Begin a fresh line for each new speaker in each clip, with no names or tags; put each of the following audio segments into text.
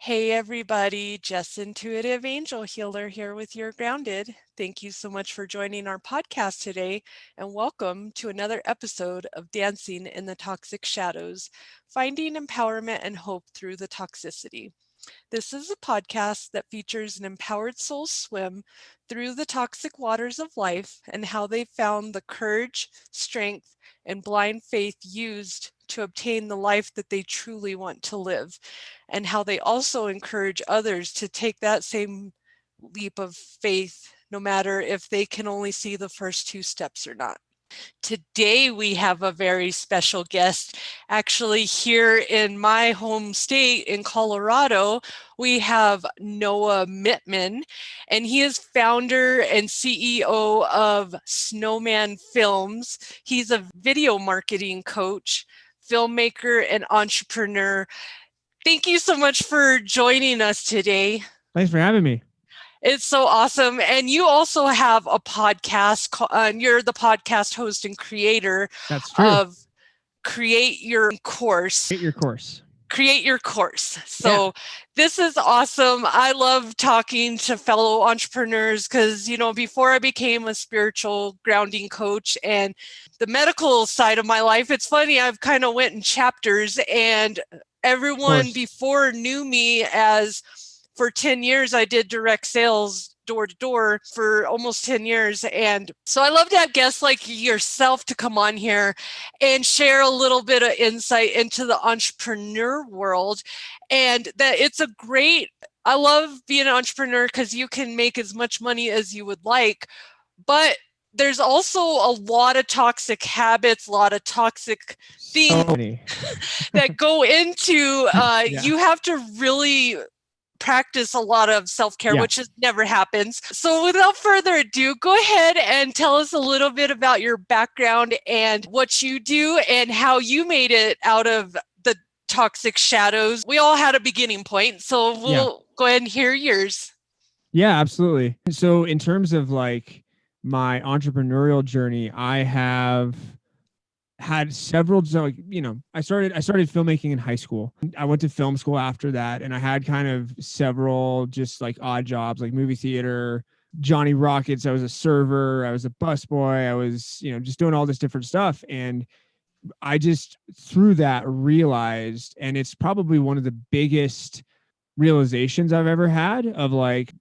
Hey everybody, Jess Intuitive Angel Healer here with your Grounded. Thank you so much for joining our podcast today and welcome to another episode of Dancing in the Toxic Shadows, Finding Empowerment and Hope Through the Toxicity. This is a podcast that features an empowered soul swim through the toxic waters of life and how they found the courage, strength, and blind faith used to obtain the life that they truly want to live, and how they also encourage others to take that same leap of faith, no matter if they can only see the first two steps or not. Today, we have a very special guest. Actually, here in my home state in Colorado, we have Noah Mittman, and he is founder and CEO of Snowman Films. He's a video marketing coach, filmmaker, and entrepreneur. Thank you so much for joining us today.
Thanks for having me.
It's so awesome. And you also have a podcast, and you're the podcast host and creator
That's true.
of Create Your Course.
Create Your Course.
Create Your Course. So This is awesome. I love talking to fellow entrepreneurs because, before I became a spiritual grounding coach and the medical side of my life, it's funny, I've kind of went in chapters, and everyone before knew me as, for 10 years, I did direct sales door to door for almost 10 years. And so I love to have guests like yourself to come on here and share a little bit of insight into the entrepreneur world. And that I love being an entrepreneur because you can make as much money as you would like, but there's also a lot of toxic habits, a lot of toxic things that go into, you have to really practice a lot of self-care, which never happens. So without further ado, go ahead and tell us a little bit about your background and what you do and how you made it out of the toxic shadows. We all had a beginning point, so we'll go ahead and hear yours.
Yeah, absolutely. So in terms of like my entrepreneurial journey, I have had several, I started filmmaking in high school. I went to film school after that, and I had kind of several just like odd jobs, like movie theater, Johnny Rockets. I was a server, I was a busboy, I was, just doing all this different stuff. And I just through that realized, and it's probably one of the biggest realizations I've ever had of like,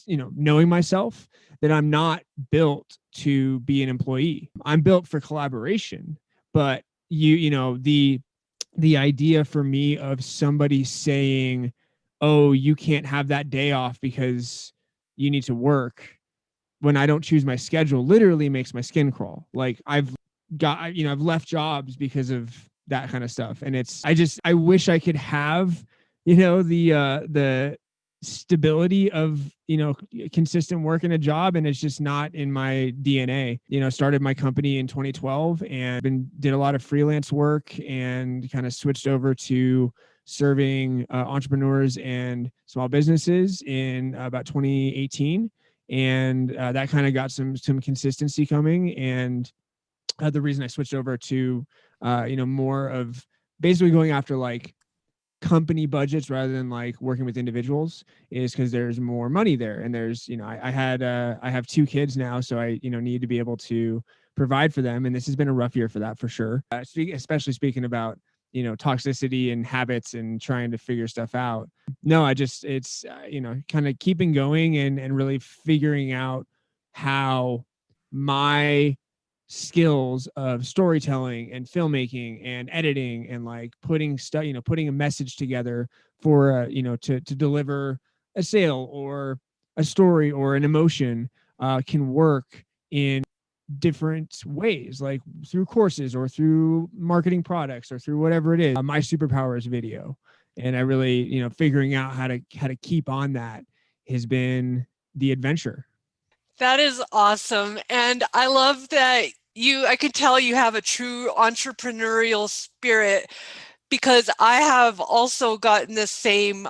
knowing myself, that I'm not built to be an employee. I'm built for collaboration. But the idea for me of somebody saying, oh, you can't have that day off because you need to work when I don't choose my schedule literally makes my skin crawl. Like I've left jobs because of that kind of stuff. And I wish I could have, the stability of, consistent work in a job, and it's just not in my DNA. Started my company in 2012 and did a lot of freelance work and kind of switched over to serving entrepreneurs and small businesses in about 2018. And that kind of got some consistency coming. And the reason I switched over to more of basically going after like company budgets rather than like working with individuals is because there's more money there. And there's, I have 2 kids now, so I, need to be able to provide for them. And this has been a rough year for that, for sure. Especially speaking about, toxicity and habits and trying to figure stuff out. No, it's, kind of keeping going and really figuring out how my skills of storytelling and filmmaking and editing and like putting stuff, putting a message together for, to deliver a sale or a story or an emotion can work in different ways, like through courses or through marketing products or through whatever it is. My superpower is video. And I really, figuring out how to keep on that has been the adventure.
That is awesome. And I love that I can tell you have a true entrepreneurial spirit, because I have also gotten the same,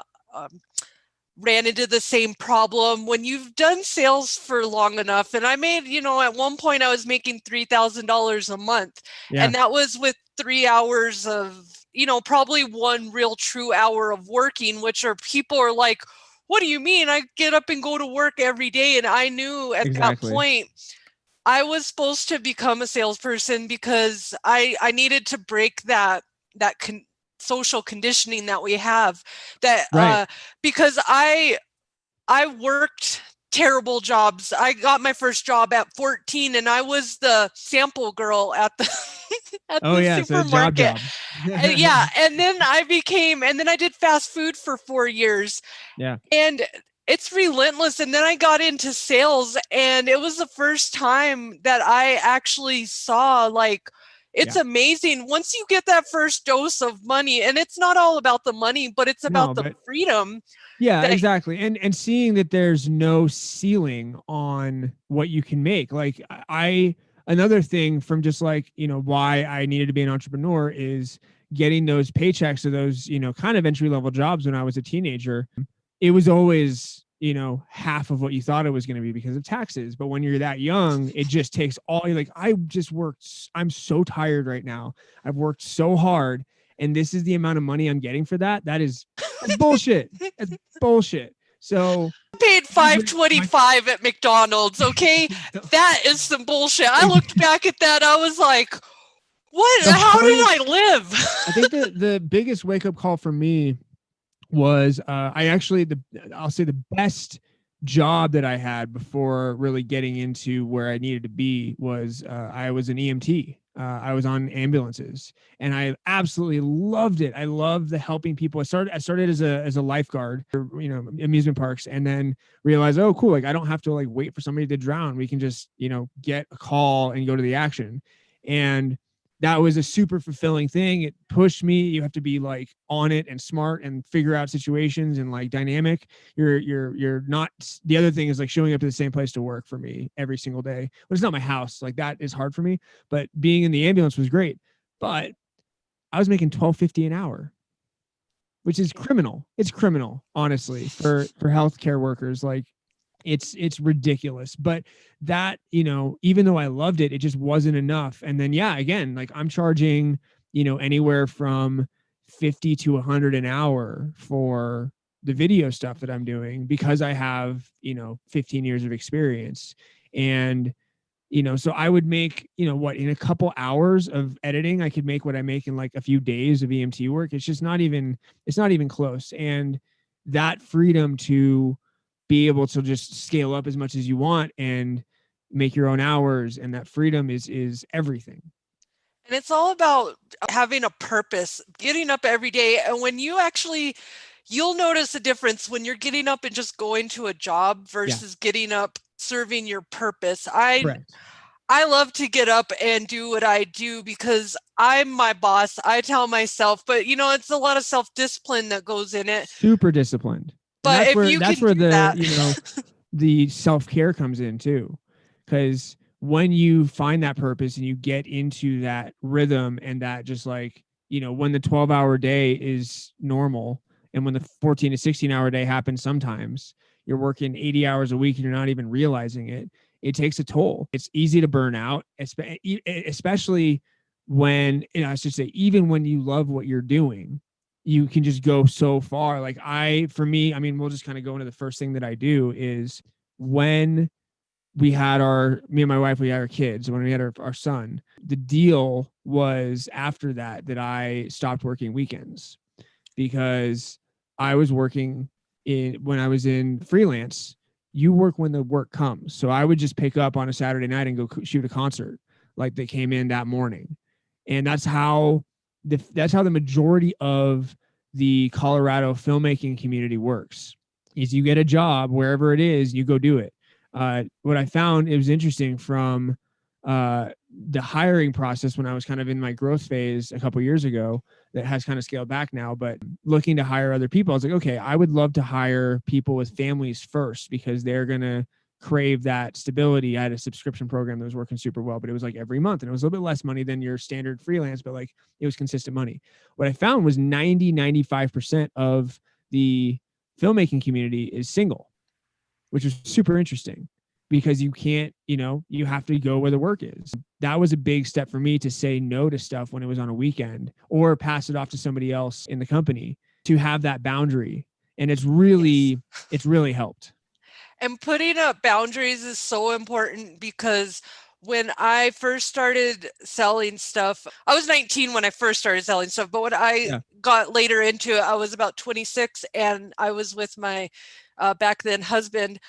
ran into the same problem when you've done sales for long enough. And I made, at one point I was making $3,000 a month, and that was with 3 hours of, probably one real true hour of working, which are people are like, what do you mean? I get up and go to work every day. And I knew at that point I was supposed to become a salesperson because I needed to break that social conditioning that we have, that because I worked terrible jobs. I got my first job at 14 and I was the sample girl at the supermarket. Yeah. And then I did fast food for 4 years.
Yeah.
And it's relentless. And then I got into sales, and it was the first time that I actually saw, like, it's amazing once you get that first dose of money, and it's not all about the money, but it's about the freedom.
Yeah, exactly. And seeing that there's no ceiling on what you can make. Like another thing from just like, why I needed to be an entrepreneur is getting those paychecks or those, kind of entry level jobs when I was a teenager. It was always, half of what you thought it was going to be because of taxes. But when you're that young, it just takes all, like, I'm so tired right now. I've worked so hard, and this is the amount of money I'm getting for that. That's bullshit. That's bullshit. So
I paid $5.25 at McDonald's. Okay. That is some bullshit. I looked back at that. I was like, what? How did I live?
I think the biggest wake up call for me was I'll say the best job that I had before really getting into where I needed to be was I was an EMT. I was on ambulances, and I absolutely loved it. I loved the helping people. I started as a lifeguard, amusement parks, and then realized, oh, cool. Like, I don't have to like wait for somebody to drown. We can just, get a call and go to the action. And that was a super fulfilling thing. It pushed me. You have to be like on it and smart and figure out situations and like dynamic. You're not, the other thing is like showing up to the same place to work for me every single day. But it's not my house. Like, that is hard for me, but being in the ambulance was great. But I was making $12.50 an hour, which is criminal. It's criminal, honestly, for healthcare workers. Like, it's ridiculous. But that, even though I loved it, it just wasn't enough. And then, again, like, I'm charging, anywhere from 50 to 100 an hour for the video stuff that I'm doing because I have, 15 years of experience. And, so I would make, in a couple hours of editing, I could make what I make in like a few days of EMT work. It's just not even close. And that freedom to be able to just scale up as much as you want and make your own hours, and that freedom is everything.
And it's all about having a purpose, getting up every day. And when you'll notice a difference when you're getting up and just going to a job versus getting up serving your purpose. I love to get up and do what I do because I'm my boss. I tell myself, but it's a lot of self-discipline that goes in it.
Super disciplined.
But
that's where the self-care comes in too. Because when you find that purpose and you get into that rhythm, and that just like, when the 12-hour day is normal and when the 14 to 16-hour day happens, sometimes you're working 80 hours a week and you're not even realizing it. It takes a toll. It's easy to burn out, especially when, I should say, even when you love what you're doing, you can just go so far. Like we'll just kind of go into the first thing that I do is when me and my wife, we had our kids, when we had our son, the deal was after that I stopped working weekends because I was working when I was in freelance. You work when the work comes. So I would just pick up on a Saturday night and go shoot a concert. Like, they came in that morning. And that's how the majority of the Colorado filmmaking community works, is you get a job wherever it is, you go do it. What I found, it was interesting from the hiring process when I was kind of in my growth phase a couple of years ago, that has kind of scaled back now, but looking to hire other people, I was like, okay, I would love to hire people with families first because they're going to crave that stability. I had a subscription program that was working super well, but it was like every month, and it was a little bit less money than your standard freelance, but like it was consistent money. What I found was 95% of the filmmaking community is single, which was super interesting. because you can't, you have to go where the work is. That was a big step for me to say no to stuff when it was on a weekend or pass it off to somebody else in the company, to have that boundary. And it's really helped.
And putting up boundaries is so important, because when I first started selling stuff, I was 19 when I first started selling stuff, but when I got later into it, I was about 26, and I was with my back then husband,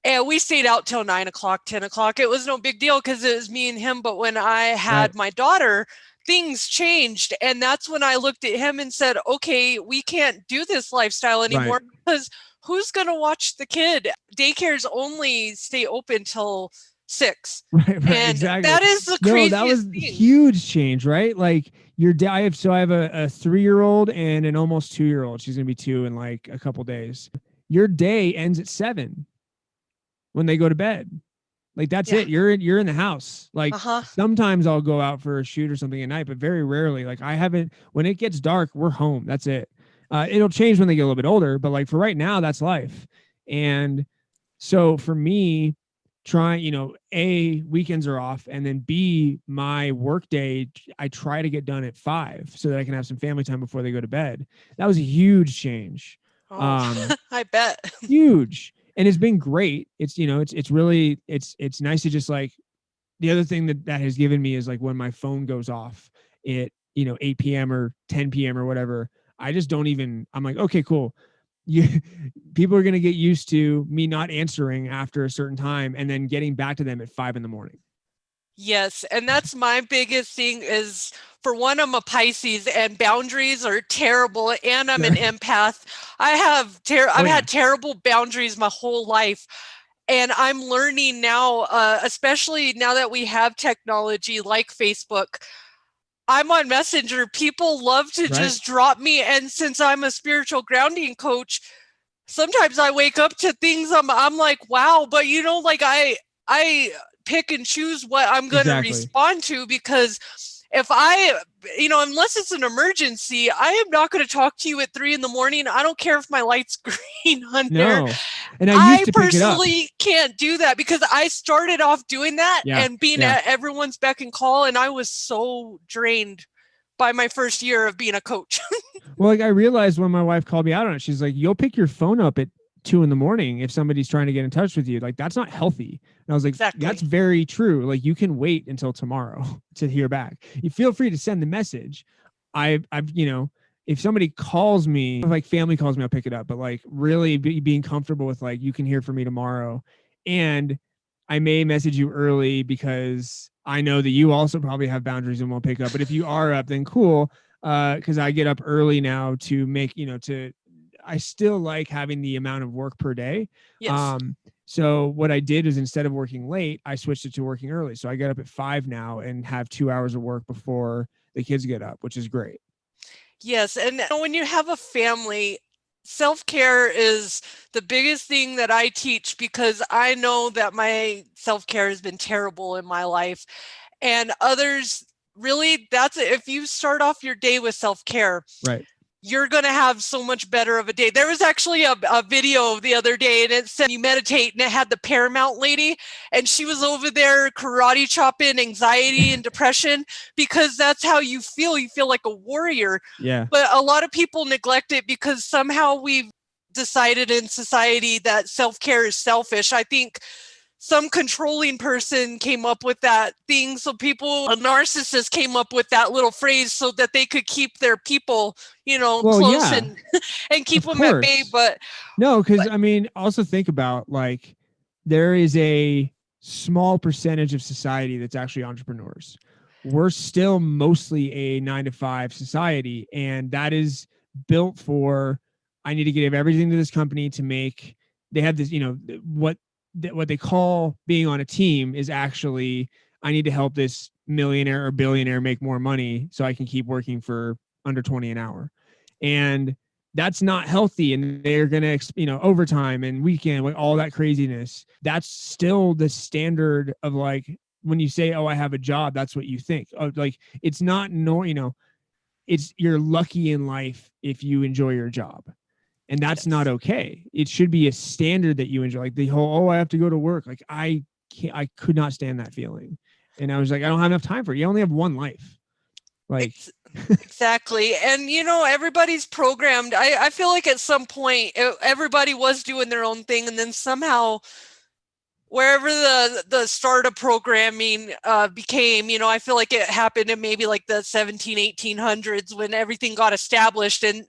and we stayed out till 9 o'clock, 10 o'clock. It was no big deal because it was me and him. But when I had my daughter, things changed. And that's when I looked at him and said, okay, we can't do this lifestyle anymore, because who's going to watch the kid? Daycares only stay open till 6. And
exactly.
that is the craziest
that was
thing.
Huge change, right? Like your dad, I have a 3-year-old and an almost 2-year-old. She's going to be 2 in like a couple days. Your day ends at 7 when they go to bed. Like that's it. You're in the house. Like sometimes I'll go out for a shoot or something at night, but very rarely. Like when it gets dark, we're home. That's it. It'll change when they get a little bit older, but like for right now, that's life. And so for me, trying, A, weekends are off, and then B, my work day, I try to get done at 5 so that I can have some family time before they go to bed. That was a huge change.
I bet.
Huge. And it's been great. It's, it's really, it's nice to just like, the other thing that has given me is like when my phone goes off at, 8 p.m. or 10 p.m. or whatever, I just don't even, I'm like, okay, cool. People are going to get used to me not answering after a certain time and then getting back to them at 5 a.m.
Yes. And that's my biggest thing is, for one, I'm a Pisces and boundaries are terrible, and I'm an empath. I've had terrible boundaries my whole life. And I'm learning now, especially now that we have technology like Facebook, I'm on Messenger. People love to just drop me. And since I'm a spiritual grounding coach, sometimes I wake up to things I'm like, wow, but like I pick and choose what I'm going to respond to, because if unless it's an emergency, I am not going to talk to you at 3 a.m. I don't care if my light's green on there.
And
I personally can't do that, because I started off doing that and being at everyone's beck and call. And I was so drained by my first year of being a coach.
Well, like I realized when my wife called me out on it, she's like, you'll pick your phone up at 2 a.m. if somebody's trying to get in touch with you. Like, that's not healthy. And I was like, that's very true. Like, you can wait until tomorrow to hear back. You feel free to send the message. I've if somebody calls me, like family calls me, I'll pick it up. But like really being comfortable with like, you can hear from me tomorrow. And I may message you early because I know that you also probably have boundaries and won't pick up. But if you are up, then cool. Because I get up early now to make, I still like having the amount of work per day.
Yes.
So what I did is, instead of working late, I switched it to working early. So I get up at 5 now and have 2 hours of work before the kids get up, which is great.
Yes. And when you have a family, self-care is the biggest thing that I teach, because I know that my self-care has been terrible in my life, and others really, that's it. If you start off your day with self-care, you're going to have so much better of a day. There was actually a video the other day, and it said you meditate, and it had the Paramount lady, and she was over there karate chopping anxiety and depression, because that's how you feel. You feel like a warrior.
Yeah.
But a lot of people neglect it because somehow we've decided in society that self-care is selfish. I think some controlling person came up with that thing. So a narcissist came up with that little phrase so that they could keep their people, close and keep them at bay. But
no, because I mean, also think about like, there is a small percentage of society that's actually entrepreneurs. We're still mostly a 9-to-5 society. And that is built for, I need to give everything to this company to make, they have this, what they call being on a team is actually, I need to help this millionaire or billionaire make more money so I can keep working for under 20 an hour. And that's not healthy. And they're going to, overtime and weekend, like all that craziness. That's still the standard of like, when you say, oh, I have a job, that's what you think. Oh, like, it's not, it's, you're lucky in life if you enjoy your job. And that's not okay. It should be a standard that you enjoy. Like the whole, oh, I have to go to work. Like I could not stand that feeling. And I was like, I don't have enough time for it. You only have one life. Like
exactly. And everybody's programmed. I feel like at some point everybody was doing their own thing, and then somehow wherever the start of programming became, I feel like it happened in maybe like the 1800s when everything got established, and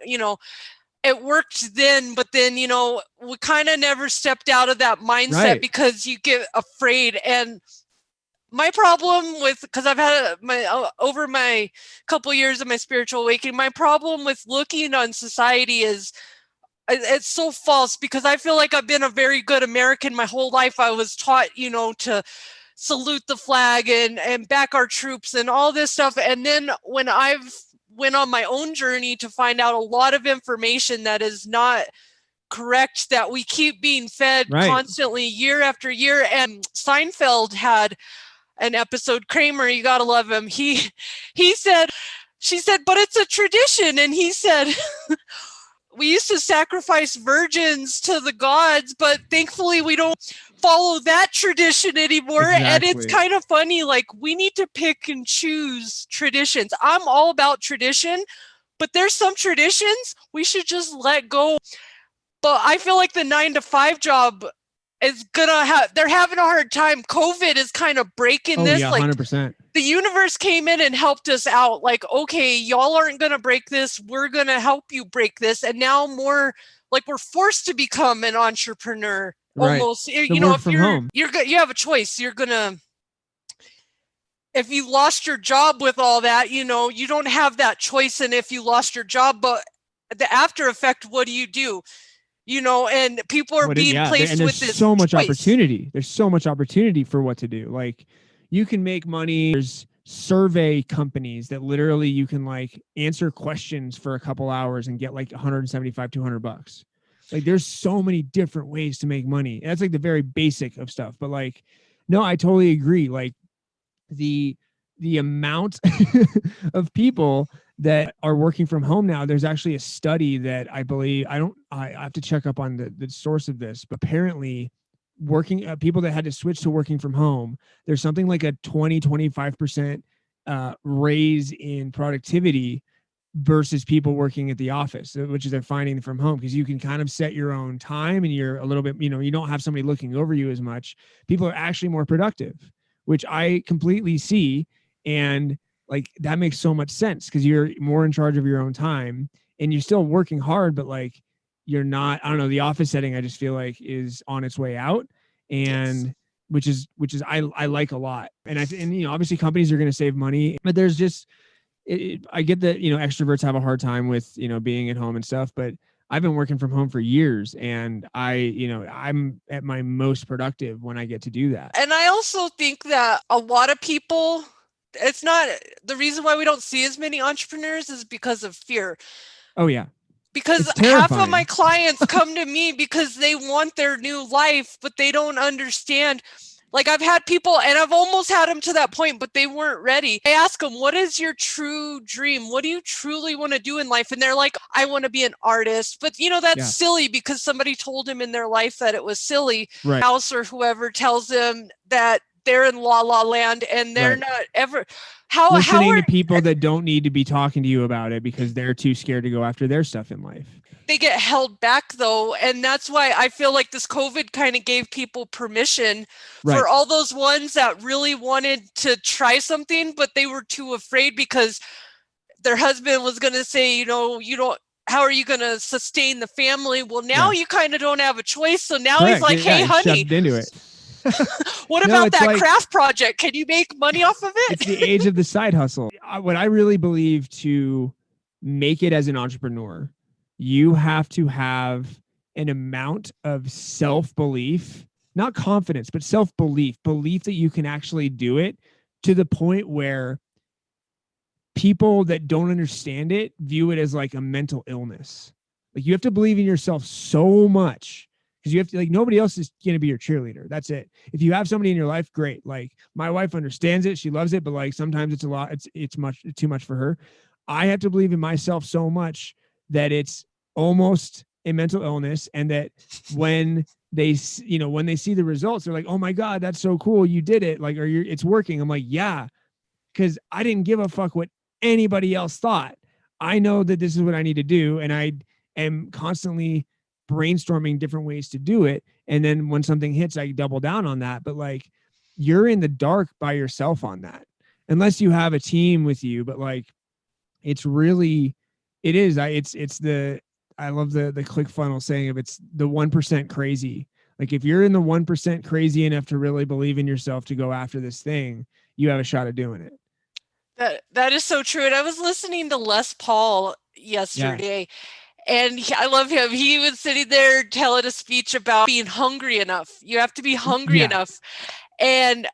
it worked then, but then we kind of never stepped out of that mindset because you get afraid. And my problem with, because I've had over my couple years of my spiritual awakening, my problem with looking on society is it's so false, because I feel like I've been a very good American my whole life. I was taught, to salute the flag and back our troops and all this stuff. And then when I've went on my own journey to find out a lot of information that is not correct, that we keep being fed constantly year after year. And Seinfeld had an episode, Kramer, you gotta love him. She said, but it's a tradition. And he said, we used to sacrifice virgins to the gods, but thankfully we don't follow that tradition anymore. Exactly. And it's kind of funny, like we need to pick and choose traditions. I'm all about tradition, but there's some traditions we should just let go. But I feel like the 9-to-5 job is they're having a hard time. COVID is kind of breaking this.
Yeah, 100%.
The universe came in and helped us out. Like, okay, y'all aren't going to break this. We're going to help you break this. And now more like we're forced to become an entrepreneur. Almost,
if
you have a choice. You're going to, if you lost your job with all that, you don't have that choice. And if you lost your job, but the after effect, what do? And people are being placed with this
so much
choice.
opportunity. There's so much opportunity for what to do. Like you can make money. There's survey companies that literally you can like answer questions for a couple hours and get like $175, $200. Like there's so many different ways to make money. And that's like the very basic of stuff. But like, no, I totally agree. Like the amount of people that are working from home now, there's actually a study that I believe, I have to check up on the source of this, but apparently people that had to switch to working from home, there's something like a 20-25% raise in productivity versus people working at the office, which is they're finding from home, because you can kind of set your own time and you're a little bit, you don't have somebody looking over you as much. People are actually more productive, which I completely see. And like, that makes so much sense because you're more in charge of your own time and you're still working hard, but like, you're not, I don't know, the office setting, I just feel like is on its way out. And which is I like a lot. And obviously companies are going to save money, but there's just, I get that, extroverts have a hard time with, being at home and stuff, but I've been working from home for years and I'm at my most productive when I get to do that.
And I also think that a lot of people, it's not the reason why we don't see as many entrepreneurs is because of fear.
Oh yeah.
Because half of my clients come to me because they want their new life, but they don't understand. Like I've had people, and I've almost had them to that point, but they weren't ready. I ask them, what is your true dream? What do you truly want to do in life? And they're like, I want to be an artist. But that's silly because somebody told them in their life that it was silly.
Right.
House or whoever tells them that they're in la la land and they're not ever.
Listening to people that don't need to be talking to you about it because they're too scared to go after their stuff in life.
They get held back though. And that's why I feel like this COVID kind of gave people permission for all those ones that really wanted to try something, but they were too afraid because their husband was going to say, how are you going to sustain the family? Well, now you kind of don't have a choice. So now he's like, hey, honey,
into it.
What about that craft project? Can you make money off of it?
It's the age of the side hustle. What I really believe, to make it as an entrepreneur, you have to have an amount of self-belief, not confidence, but self-belief, belief that you can actually do it, to the point where people that don't understand it view it as like a mental illness. Like you have to believe in yourself so much. Because you have to, like, nobody else is going to be your cheerleader. That's it. If you have somebody in your life, great. Like my wife understands it. She loves it. But like, sometimes it's a lot. It's too much for her. I have to believe in myself so much that it's almost a mental illness, and that when they, when they see the results, they're like, oh my God, that's so cool. You did it. Like, it's working. I'm like, yeah, because I didn't give a fuck what anybody else thought. I know that this is what I need to do. And I am constantly brainstorming different ways to do it. And then when something hits, I double down on that. But like, you're in the dark by yourself on that, unless you have a team with you. But like, it's really, it is, I love the ClickFunnels saying of it's the 1% crazy. Like if you're in the 1% crazy enough to really believe in yourself to go after this thing, you have a shot of doing it.
That is so true. And I was listening to Les Paul yesterday, and I love him. He was sitting there telling a speech about being hungry enough. You have to be hungry enough. And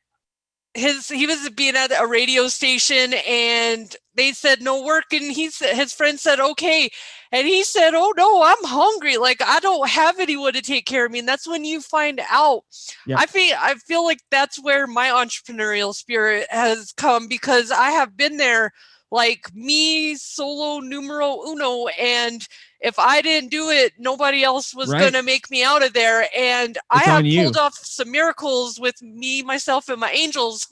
he was being at a radio station, and they said no work, and his friend said okay, and he said, oh no, I'm hungry, like I don't have anyone to take care of me. And that's when you find out. I feel like that's where my entrepreneurial spirit has come, because I have been there, like me solo numero uno, and if I didn't do it, nobody else was going to make me out of there. And I have pulled off some miracles with me, myself, and my angels.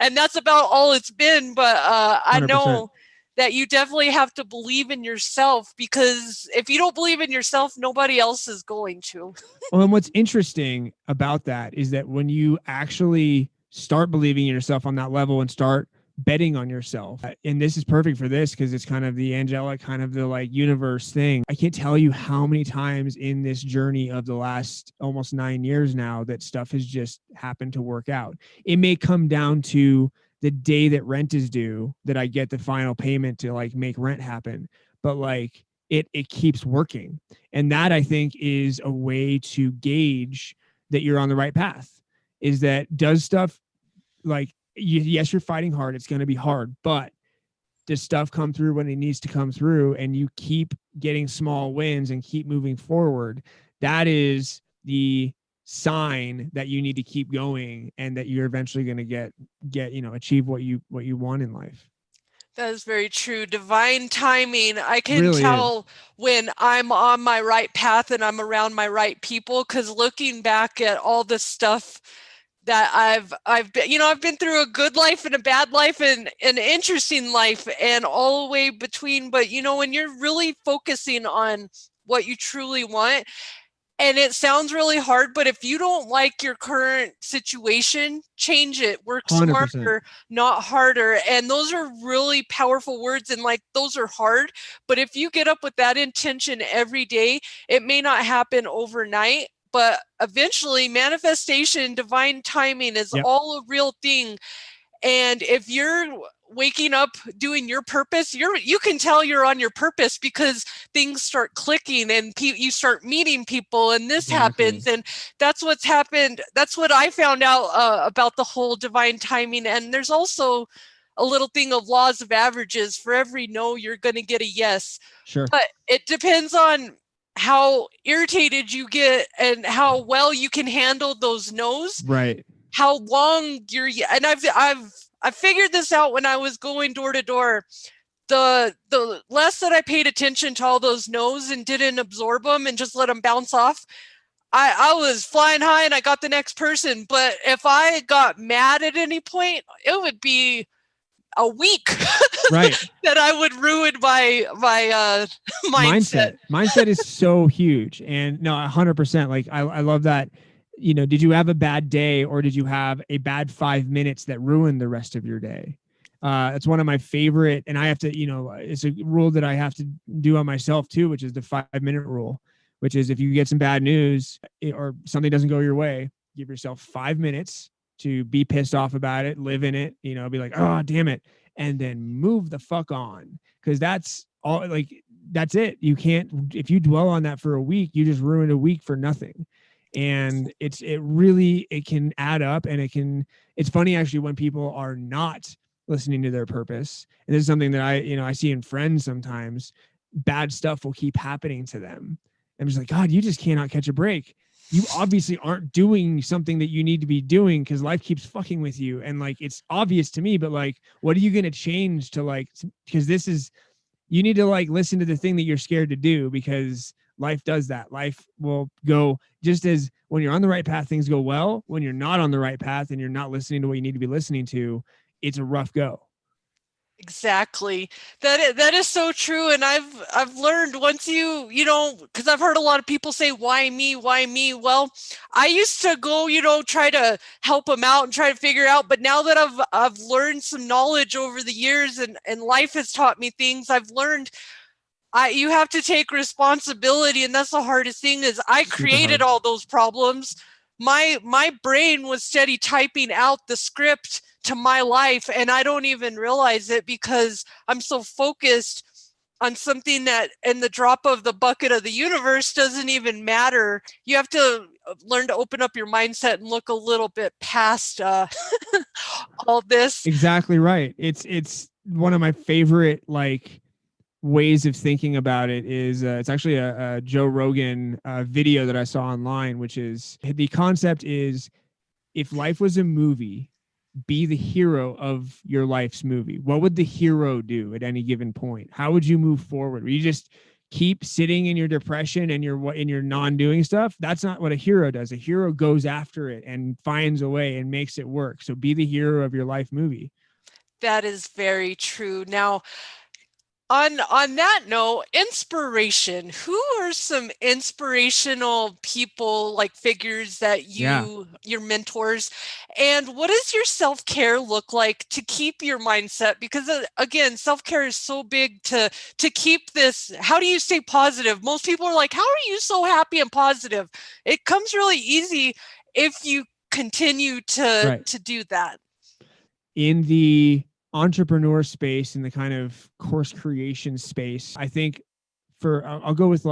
And that's about all it's been. But I know that you definitely have to believe in yourself, because if you don't believe in yourself, nobody else is going to.
Well, and what's interesting about that is that when you actually start believing in yourself on that level and start betting on yourself, and this is perfect for this because it's kind of the angelic, kind of the like universe thing. I can't tell you how many times in this journey of the last almost 9 years now that stuff has just happened to work out. It may come down to the day that rent is due that I get the final payment to like make rent happen, but like it keeps working. And that, I think, is a way to gauge that you're on the right path. Is that, does stuff like, yes, you're fighting hard. It's going to be hard, but does stuff come through when it needs to come through, and you keep getting small wins and keep moving forward? That is the sign that you need to keep going, and that you're eventually going to get, achieve what you want in life.
That is very true. Divine timing. I can tell when I'm on my right path and I'm around my right people, because looking back at all the stuff that I've been, I've been through a good life and a bad life and an interesting life and all the way between. But, when you're really focusing on what you truly want, and it sounds really hard, but if you don't like your current situation, change it. Work
100%.
smarter, not harder. And those are really powerful words. And like, those are hard. But if you get up with that intention every day, it may not happen overnight, but eventually manifestation, divine timing is all a real thing. And if you're waking up doing your purpose, you can tell you're on your purpose, because things start clicking and you start meeting people, and this happens. And that's what's happened. That's what I found out about the whole divine timing. And there's also a little thing of laws of averages. For every no, you're going to get a yes.
Sure.
But it depends on how irritated you get and how well you can handle those no's.
Right.
How long and I've figured this out when I was going door to door. The less that I paid attention to all those no's and didn't absorb them and just let them bounce off, I was flying high and I got the next person. But if I got mad at any point, it would be a week that I would ruin my mindset.
Mindset is so huge. And no, 100%. Like I love that. Did you have a bad day, or did you have a bad 5 minutes that ruined the rest of your day? It's one of my favorite, and I have to, it's a rule that I have to do on myself too, which is the 5-minute rule, which is if you get some bad news or something doesn't go your way, give yourself 5 minutes to be pissed off about it, live in it, be like, oh, damn it. And then move the fuck on. Cause that's all, like, that's it. You can't, if you dwell on that for a week, you just ruined a week for nothing. And it can add up, and it's funny actually when people are not listening to their purpose. And this is something that I see in friends sometimes. Bad stuff will keep happening to them. I'm just like, God, you just cannot catch a break. You obviously aren't doing something that you need to be doing, because life keeps fucking with you. And like, it's obvious to me, but like, what are you going to change to like, because you need to like listen to the thing that you're scared to do, because life does that. Life will go just as when you're on the right path, things go well. When you're not on the right path and you're not listening to what you need to be listening to, it's a rough go.
Exactly. That is so true. And I've learned once because I've heard a lot of people say, why me? Why me? Well, I used to go, try to help them out and try to figure out. But now that I've learned some knowledge over the years and life has taught me things, I've learned you have to take responsibility. And that's the hardest thing is I created all those problems. My brain was steady typing out the script to my life, and I don't even realize it because I'm so focused on something that in the drop of the bucket of the universe doesn't even matter. You have to learn to open up your mindset and look a little bit past all this.
Exactly right. It's one of my favorite ways of thinking about it is it's actually a Joe Rogan video that I saw online, which is the concept is if life was a movie, be the hero of your life's movie. What would the hero do at any given point? How would you move forward? Would you just keep sitting in your depression and your non-doing stuff? That's not what a hero does. A hero goes after it and finds a way and makes it work. So be the hero of your life movie.
That is very true. Now, on that note, inspiration. Who are some inspirational people, like figures that your mentors, and what does your self-care look like to keep your mindset? Because again, self-care is so big to keep this. How do you stay positive? Most people are like, how are you so happy and positive? It comes really easy if you continue to do that.
In the entrepreneur space, in the kind of course creation space, I think I'll go with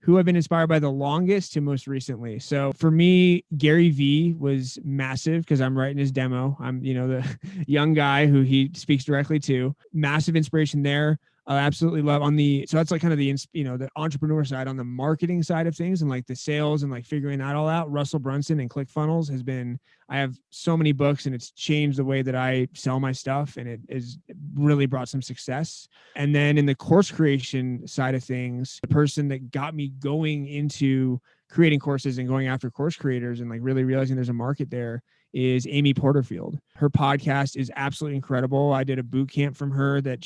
who I've been inspired by the longest to most recently. So for me, Gary Vee was massive because I'm writing his demo. I'm, the young guy who he speaks directly to. Massive inspiration there. I absolutely love so that's kind of the entrepreneur side. On the marketing side of things and the sales and figuring that all out, Russell Brunson and ClickFunnels I have so many books and it's changed the way that I sell my stuff and it has really brought some success. And then in the course creation side of things, the person that got me going into creating courses and going after course creators and really realizing there's a market there is Amy Porterfield. Her podcast is absolutely incredible. I did a boot camp from her that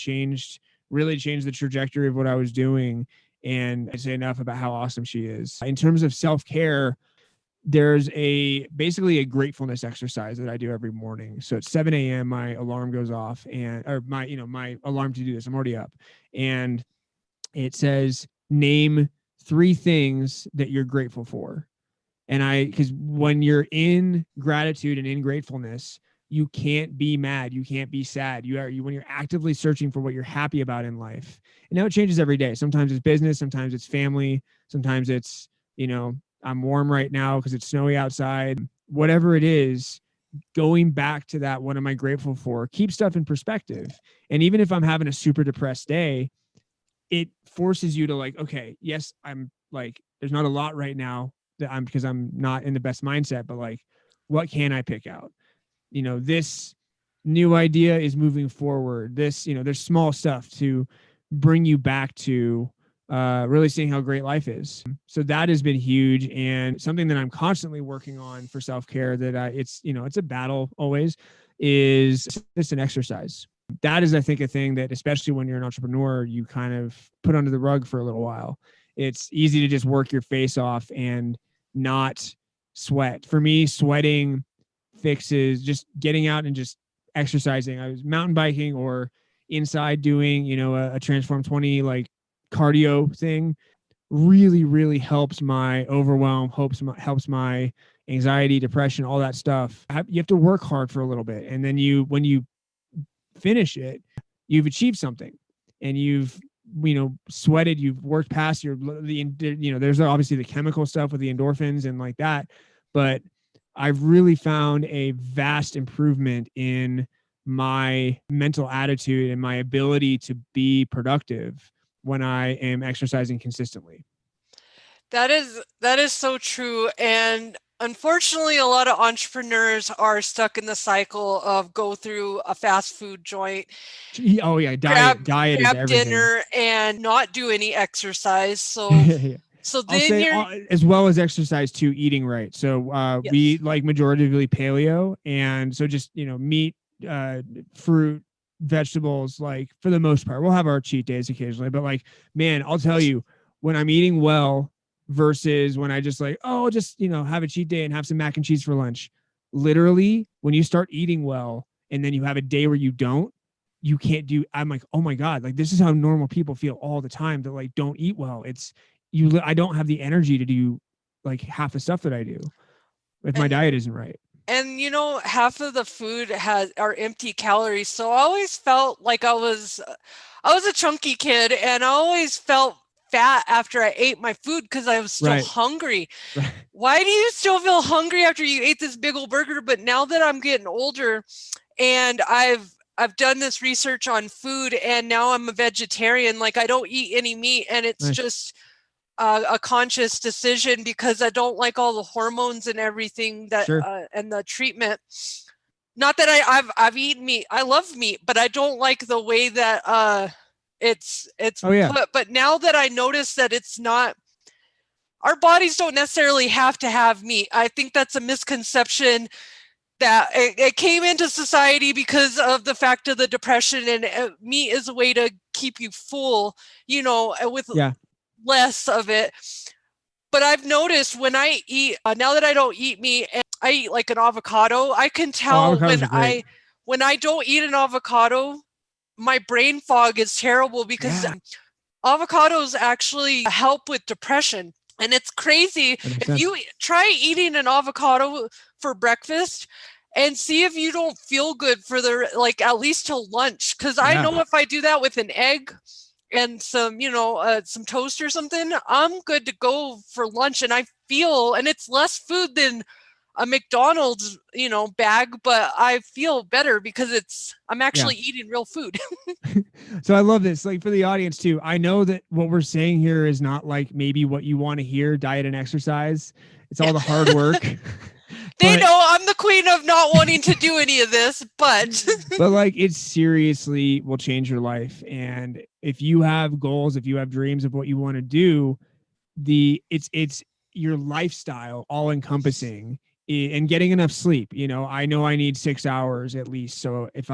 really changed the trajectory of what I was doing. And I say enough about how awesome she is. In terms of self-care, there's basically a gratefulness exercise that I do every morning. So at 7 a.m., my alarm goes off my alarm to do this. I'm already up and it says, name 3 things that you're grateful for. And because when you're in gratitude and in gratefulness, you can't be mad. You can't be sad. When you're actively searching for what you're happy about in life. And now it changes every day. Sometimes it's business. Sometimes it's family. Sometimes it's, I'm warm right now because it's snowy outside. Whatever it is, going back to that, what am I grateful for? Keep stuff in perspective. And even if I'm having a super depressed day, it forces you to okay, yes, I'm there's not a lot right now because I'm not in the best mindset, but what can I pick out? This new idea is moving forward. There's small stuff to bring you back to really seeing how great life is. So that has been huge and something that I'm constantly working on for self-care that it's a battle always is just an exercise. That is, I think, a thing that, especially when you're an entrepreneur, you kind of put under the rug for a little while. It's easy to just work your face off and not sweat. For me, sweating fixes just getting out and just exercising. I was mountain biking or inside doing, a Transform 20 cardio thing. Really, really helps my overwhelm, helps my anxiety, depression, all that stuff. You have to work hard for a little bit. And then when you finish it, you've achieved something and you've, sweated, you've worked past there's obviously the chemical stuff with the endorphins and that, but I've really found a vast improvement in my mental attitude and my ability to be productive when I am exercising consistently.
That is so true. And unfortunately, a lot of entrepreneurs are stuck in the cycle of go through a fast food joint.
Oh yeah, diet is everything.
Dinner and not do any exercise. So
yeah.
So
I'll
then
say
you're,
as well as exercise too, eating right. So we
yes.
like majoritively paleo, and so just meat, fruit, vegetables. Like for the most part, we'll have our cheat days occasionally, but like man, I'll tell you, when I'm eating well versus when I just like just have a cheat day and have some mac and cheese for lunch. Literally, when you start eating well and then you have a day where you don't, you can't do. I'm like, oh my god, like this is how normal people feel all the time that like don't eat well. It's I don't have the energy to do like half the stuff that I do if my
And
diet isn't right.
half of the food are empty calories. So I always felt like I was a chunky kid, and I always felt fat after I ate my food because I was still
Right.
hungry.
Right.
Why do you still feel hungry after you ate this big old burger? But now that I'm getting older and I've done this research on food, and now I'm a vegetarian, like I don't eat any meat, and it's
Nice.
just a conscious decision because I don't like all the hormones and everything that
Sure.
and the treatment. Not that I've eaten meat. I love meat, but I don't like the way that it's
Oh yeah.
put. But now that I notice that it's not, our bodies don't necessarily have to have meat. I think that's a misconception that it came into society because of the fact of the depression, and meat is a way to keep you full, with
Yeah.
less of it. But I've noticed when I eat, now that I don't eat meat and I eat like an avocado, I can tell
Avocados are great.
when I don't eat an avocado, my brain fog is terrible because
Yeah.
avocados actually help with depression. And it's crazy.
That makes
If
sense.
you try eating an avocado for breakfast and see if you don't feel good for like at least till lunch. Cause I
Yeah.
know if I do that with an egg and some toast or something, I'm good to go for lunch. And and it's less food than a McDonald's, bag, but I feel better because I'm
Yeah.
actually eating real food.
So I love this. Like for the audience too, I know that what we're saying here is not like maybe what you want to hear, diet and exercise. It's all
Yeah.
the hard work.
They
But
know I'm the queen of not wanting to do any of this, but
but like it seriously will change your life. And if you have goals, if you have dreams of what you want to do, it's your lifestyle all encompassing, and getting enough sleep. I know I need 6 hours at least. So if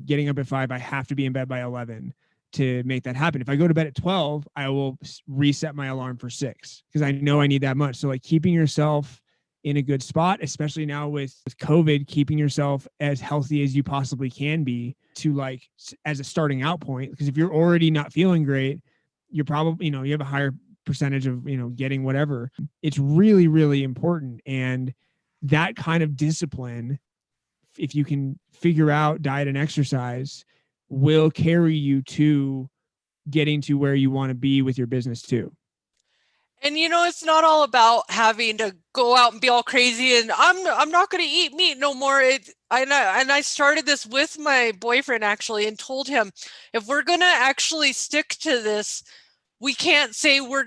getting up at 5, I have to be in bed by 11 to make that happen. If I go to bed at 12, I will reset my alarm for 6 because I know I need that much. So like keeping yourself in a good spot, especially now with COVID, keeping yourself as healthy as you possibly can be to like as a starting out point. Because if you're already not feeling great, you're probably, you have a higher percentage of, getting whatever. It's really, really important. And that kind of discipline, if you can figure out diet and exercise, will carry you to getting to where you want to be with your business too.
and it's not all about having to go out and be all crazy and I'm not going to eat meat no more. I started this with my boyfriend actually and told him if we're going to actually stick to this, we can't say we're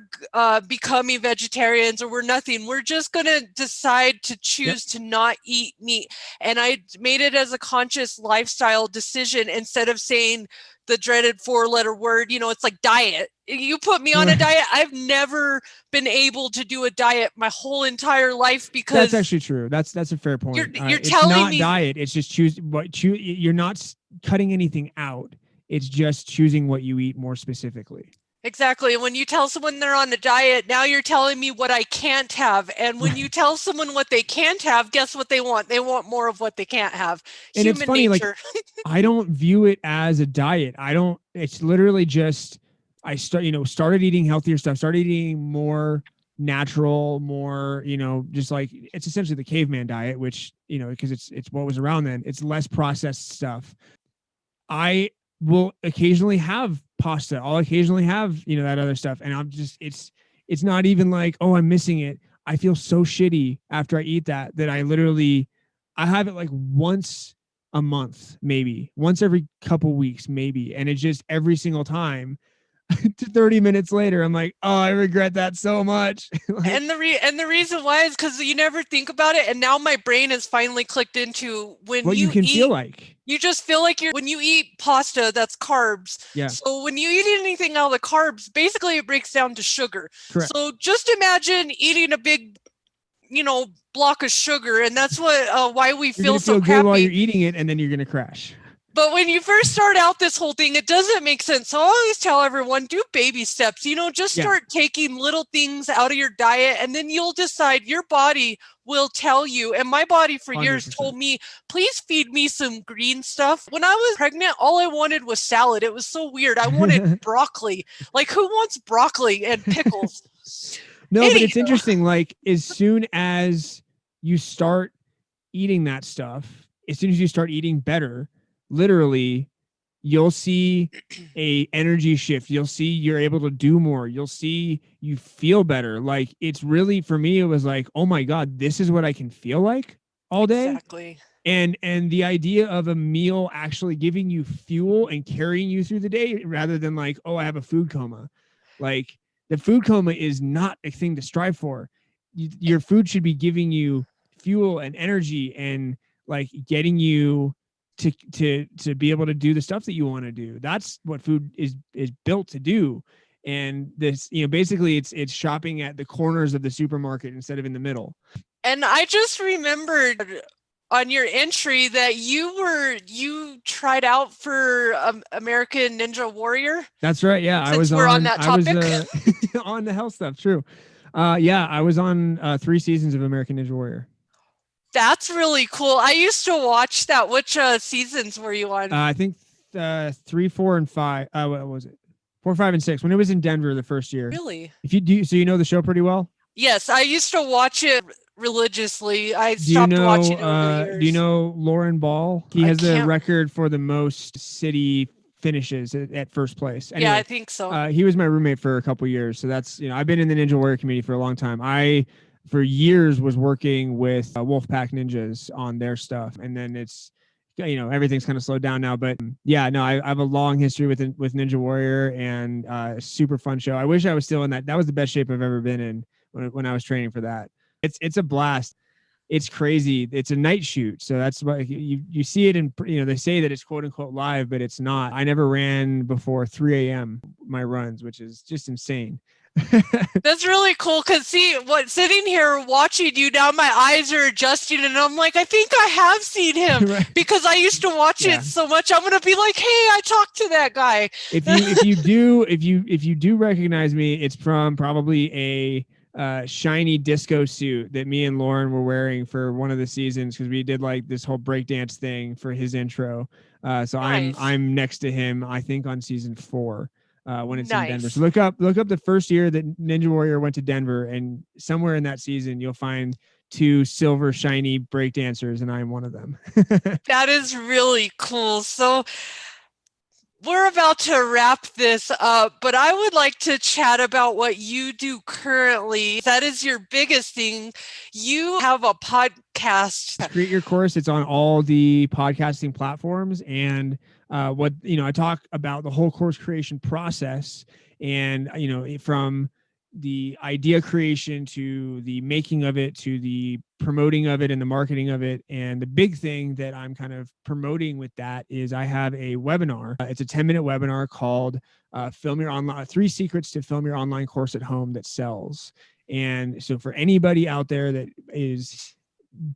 becoming vegetarians or we're nothing. We're just going to decide to choose to not eat meat. And I made it as a conscious lifestyle decision instead of saying the dreaded 4-letter word. It's like diet. You put me on a diet. I've never been able to do a diet my whole entire life because
that's actually true. That's a fair point.
You're
It's
telling
not
me
diet. It's just you're not cutting anything out. It's just choosing what you eat more specifically.
Exactly. And when you tell someone they're on a diet, now you're telling me what I can't have. And when you tell someone what they can't have, guess what they want? They want more of what they can't have.
And it's
Human
funny,
nature.
like I don't view it as a diet. It's literally just started eating healthier stuff, started eating more natural, more, just like it's essentially the caveman diet, which, because it's what was around then. It's less processed stuff. I will occasionally have pasta. I'll occasionally have, that other stuff. And it's not even like, oh, I'm missing it. I feel so shitty after I eat that I have it like once a month, maybe once every couple weeks, maybe. And it's just every single time 30 minutes later, I'm like, oh, I regret that so much.
And the reason why is because you never think about it. And now my brain has finally clicked into when
what you can
eat,
feel like.
You just feel like when you eat pasta, that's carbs.
Yeah.
So when you eat anything out of the carbs, basically it breaks down to sugar.
Correct.
So just imagine eating a big, block of sugar, and that's why we
You're gonna
so
feel good while
crappy.
you're eating it, and then you're gonna crash.
But when you first start out this whole thing, it doesn't make sense. So I always tell everyone, do baby steps, just start taking little things out of your diet, and then you'll decide. Your body will tell you. And my body for years
100%.
told me, please feed me some green stuff. When I was pregnant, all I wanted was salad. It was so weird. I wanted broccoli. Like, who wants broccoli and pickles?
No, but it's interesting. Like, as soon as you start eating that stuff, as soon as you start eating better, literally, you'll see a energy shift. You'll see you're able to do more. You'll see you feel better. Like, it's really, for me, it was like, oh my God, this is what I can feel like all day.
Exactly.
And the idea of a meal actually giving you fuel and carrying you through the day, rather than like, oh, I have a food coma. Like, the food coma is not a thing to strive for. Your food should be giving you fuel and energy, and like getting you to be able to do the stuff that you want to do. That's what food is built to do. And this, basically it's shopping at the corners of the supermarket instead of in the middle.
And I just remembered on your entry that you tried out for American Ninja Warrior.
That's right. Yeah.
Since we're on that topic.
I was on the health stuff. True. Yeah, I was on 3 seasons of American Ninja Warrior.
That's really cool. I used to watch that. Which seasons were you on?
I think 3, 4, and 5. What was it? 4, 5, and 6. When it was in Denver the first year.
Really?
If you do, so you know the show pretty well.
Yes, I used to watch it religiously. I stopped watching it over the years.
Do you know Lauren Ball? He has the record for the most city finishes at first place. Anyway,
yeah, I think so.
He was my roommate for a couple years, so that's I've been in the Ninja Warrior community for a long time. I for years was working with Wolfpack Ninjas on their stuff, and then it's everything's kind of slowed down now. But yeah, no, I have a long history with Ninja Warrior, and a super fun show. I wish I was still in that. That was the best shape I've ever been in when I was training for that. It's a blast. It's crazy. It's a night shoot. So that's why you see it in, they say that it's quote unquote live, but it's not. I never ran before 3 a.m. my runs, which is just insane.
That's really cool. Cause sitting here watching you now, my eyes are adjusting, and I'm like, I think I have seen him right. Because I used to watch it so much. I'm going to be like, hey, I talked to that guy.
If you do recognize me, it's from probably a shiny disco suit that me and Lauren were wearing for one of the seasons, because we did like this whole breakdance thing for his intro. So nice. I'm next to him, I think, on season 4 when it's in Denver. So look up the first year that Ninja Warrior went to Denver, and somewhere in that season you'll find 2 silver shiny breakdancers, and I'm one of them.
That is really cool. So we're about to wrap this up, but I would like to chat about what you do currently. That is your biggest thing. You have a podcast.
Create Your Course. It's on all the podcasting platforms. And I talk about the whole course creation process, and, from the idea creation to the making of it, to the promoting of it and the marketing of it. And the big thing that I'm kind of promoting with that is I have a webinar. It's a 10-minute webinar called Film Your Online 3 Secrets to Film Your Online Course at Home that sells. And so for anybody out there that is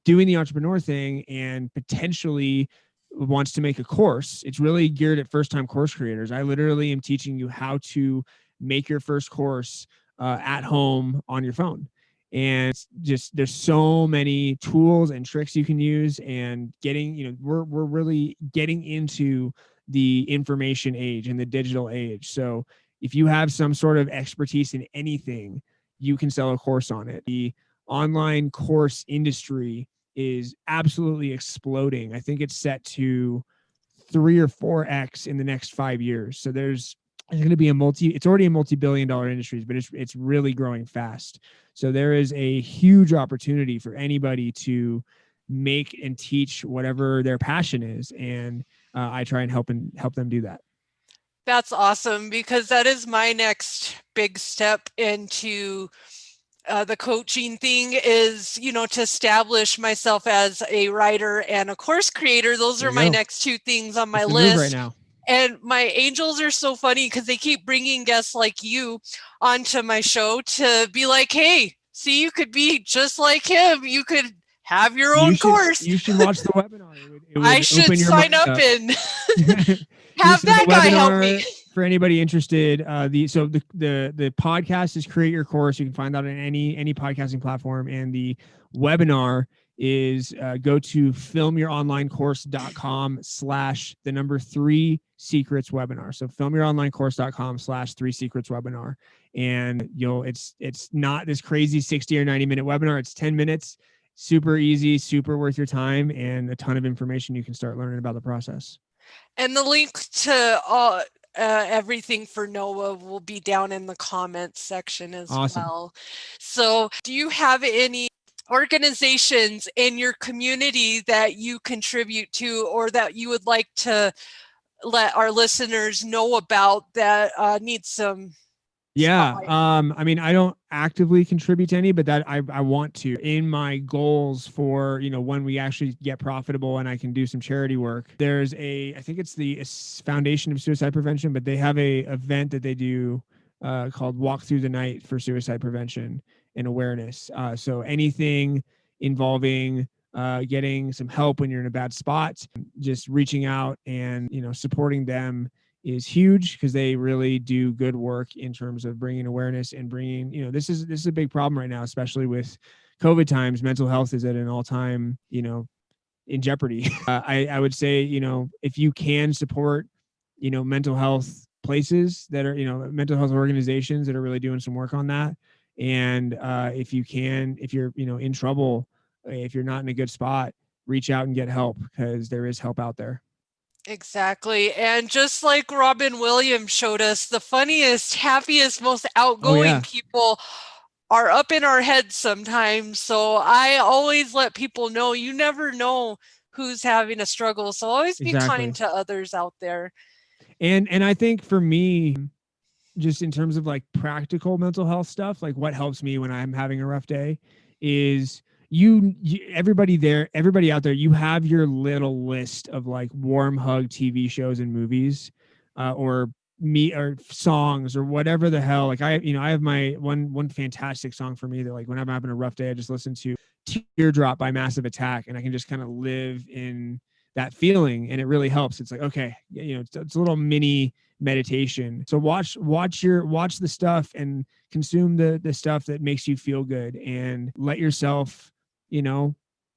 doing the entrepreneur thing and potentially wants to make a course, it's really geared at first-time course creators. I literally am teaching you how to make your first course at home on your phone. And just, there's so many tools and tricks you can use, and getting, we're really getting into the information age and the digital age. So if you have some sort of expertise in anything, you can sell a course on it. The online course industry is absolutely exploding. I think it's set to 3 or 4x in the next 5 years. So there's going to be it's already a multi-billion-dollar industry, but it's really growing fast. So there is a huge opportunity for anybody to make and teach whatever their passion is. And I try and help them do that.
That's awesome, because that is my next big step into the coaching thing is, to establish myself as a writer and a course creator. Those are my next two things on my
That's the move right
list.
now.
And my angels are so funny because they keep bringing guests like you onto my show to be like, hey, see, you could be just like him. You could have your own course.
You should watch the webinar. It would
I should
open your
sign
mind
up and
have
that guy help me.
For anybody interested, the podcast is Create Your Course. You can find that on any podcasting platform, and the webinar is go to filmyouronlinecourse.com/3 secrets webinar. So filmyouronlinecourse.com/3 secrets webinar, and it's not this crazy 60 or 90 minute webinar. It's 10 minutes, super easy, super worth your time, and a ton of information you can start learning about the process.
And the link to everything for Noah will be down in the comments section as well. So do you have any organizations in your community that you contribute to, or that you would like to let our listeners know about that need some spotlight?
I mean, I don't actively contribute to any, but that I want to. In my goals for, when we actually get profitable and I can do some charity work, there's I think it's the Foundation of Suicide Prevention, but they have a event that they do called Walk Through the Night for suicide prevention and awareness. So anything involving getting some help when you're in a bad spot, just reaching out and, supporting them is huge, because they really do good work in terms of bringing awareness and bringing, this is a big problem right now, especially with COVID times. Mental health is at an all-time, in jeopardy. I would say, if you can support, mental health places that are, mental health organizations that are really doing some work on that. And if you're, in trouble, if you're not in a good spot, reach out and get help, because there is help out there.
Exactly. And just like Robin Williams showed us, the funniest, happiest, most outgoing people are up in our heads sometimes. So I always let people know, you never know who's having a struggle. So always be kind to others out there.
And I think for me, just in terms of like practical mental health stuff, like what helps me when I'm having a rough day is everybody out there, you have your little list of like warm hug TV shows and movies, or songs or whatever the hell. Like I have my one fantastic song for me that, like, when I'm having a rough day, I just listen to Teardrop by Massive Attack, and I can just kind of live in that feeling, and it really helps. It's like, okay, it's a little mini meditation. So watch the stuff and consume the stuff that makes you feel good, and let yourself,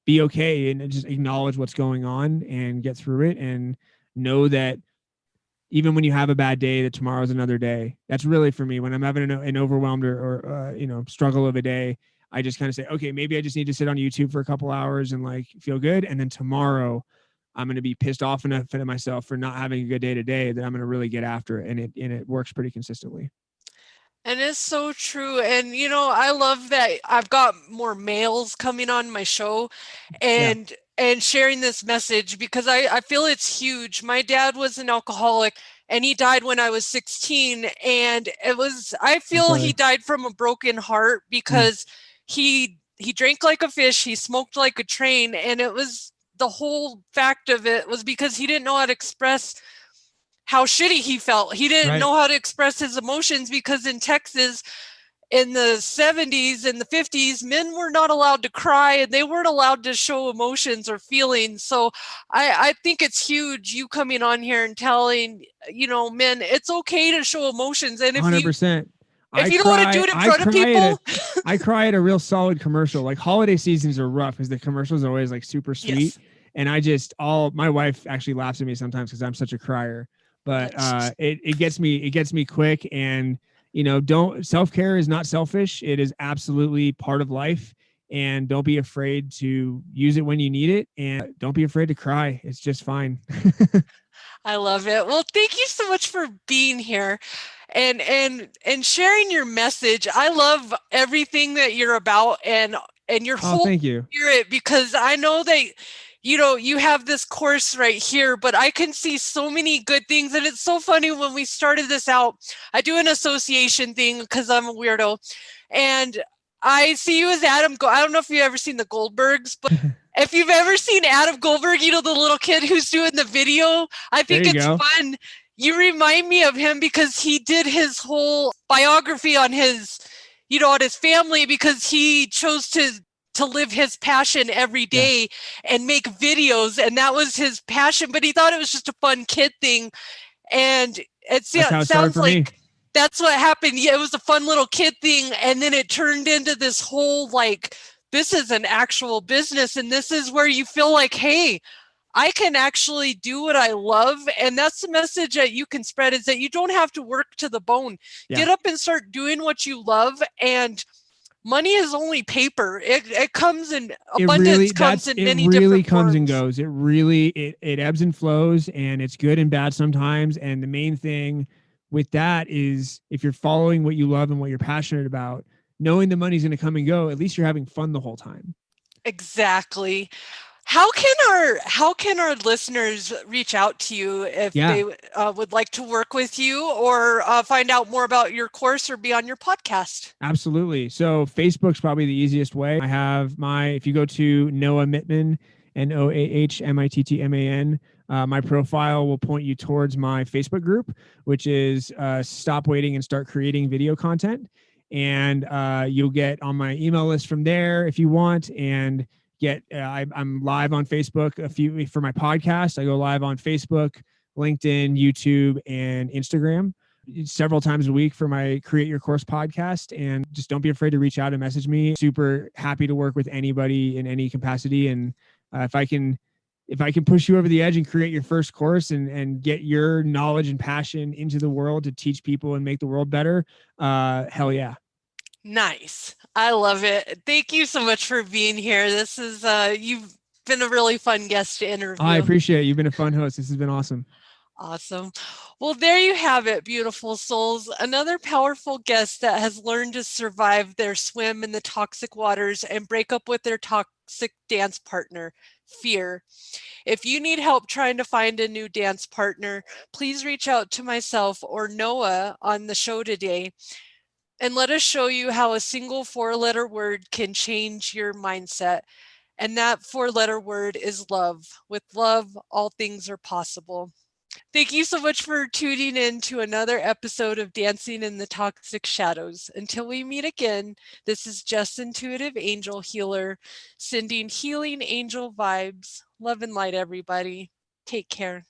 be okay, and just acknowledge what's going on and get through it, and know that even when you have a bad day, that tomorrow's another day. That's really, for me, when I'm having an overwhelmed or struggle of a day, I just kind of say, okay, maybe I just need to sit on YouTube for a couple hours and like feel good. And then tomorrow I'm going to be pissed off enough at myself for not having a good day today that I'm going to really get after it. And it works pretty consistently.
And it's so true. And, I love that I've got more males coming on my show and sharing this message, because I feel it's huge. My dad was an alcoholic, and he died when I was 16. And I feel he died from a broken heart, because he drank like a fish, he smoked like a train. And it was, the whole fact of it was because he didn't know how to express how shitty he felt. He didn't know how to express his emotions, because in Texas in the 70s and the 50s, men were not allowed to cry, and they weren't allowed to show emotions or feelings. So I think it's huge, you coming on here and telling, men, it's okay to show emotions. And if 100%. If you don't want to do it in front of people.
I cry at a real solid commercial. Like, holiday seasons are rough because the commercials are always like super sweet. Yes. And my wife actually laughs at me sometimes because I'm such a crier. But it gets me quick. And self-care is not selfish. It is absolutely part of life. And don't be afraid to use it when you need it. And don't be afraid to cry. It's just fine.
I love it. Well, thank you so much for being here and sharing your message. I love everything that you're about, and your whole spirit, because I know that you have this course right here, but I can see so many good things. And it's so funny, when we started this out, I do an association thing because I'm a weirdo. And I see you as Adam. I don't know if you've ever seen the Goldbergs, but if you've ever seen Adam Goldberg, you know, the little kid who's doing the video, I
There
think
you
it's
go.
fun. You remind me of him because he did his whole biography on his, you know, on his family, because he chose to live his passion every
Yeah.
day and make videos, and that was his passion, but he thought it was just a fun kid thing. And
That's how it started
sounds
for me.
like that's what happened. Yeah, it was a fun little kid thing, and then it turned into this whole, like, this is an actual business, and this is where you feel like, hey, I can actually do what I love. And that's the message that you can spread, is that you don't have to work to the bone.
Yeah.
Get up and start doing what you love, and money is only paper. It comes in abundance, comes in
It
many
really
different
comes and
forms.
goes. It ebbs and flows, and it's good and bad sometimes. And the main thing with that is, if you're following what you love and what you're passionate about, knowing the money's going to come and go, at least you're having fun the whole time.
Exactly. How can our listeners reach out to you if
Yeah.
they would like to work with you, or find out more about your course, or be on your podcast?
Absolutely. So Facebook's probably the easiest way. I have if you go to Noah Mittman, NOAHMITTMAN, my profile will point you towards my Facebook group, which is Stop Waiting and Start Creating Video Content. And you'll get on my email list from there if you want. And I'm live on Facebook for my podcast. I go live on Facebook, LinkedIn, YouTube, and Instagram several times a week for my Create Your Course podcast. And just don't be afraid to reach out and message me. Super happy to work with anybody in any capacity. And if I can push you over the edge and create your first course and get your knowledge and passion into the world to teach people and make the world better, hell yeah.
Nice. I love it. Thank you so much for being here. This is you've been a really fun guest to
I
interview.
appreciate it. You've been a fun host. This has been awesome.
Awesome. Well, there you have it, beautiful souls. Another powerful guest that has learned to survive their swim in the toxic waters and break up with their toxic dance partner, fear. If you need help trying to find a new dance partner, please reach out to myself or Noah on the show today, and let us show you how a single 4-letter word can change your mindset. And that 4-letter word is love. With love, all things are possible. Thank you so much for tuning in to another episode of Dancing in the Toxic Shadows. Until we meet again, this is Just Intuitive Angel Healer, sending healing angel vibes. Love and light, everybody. Take care.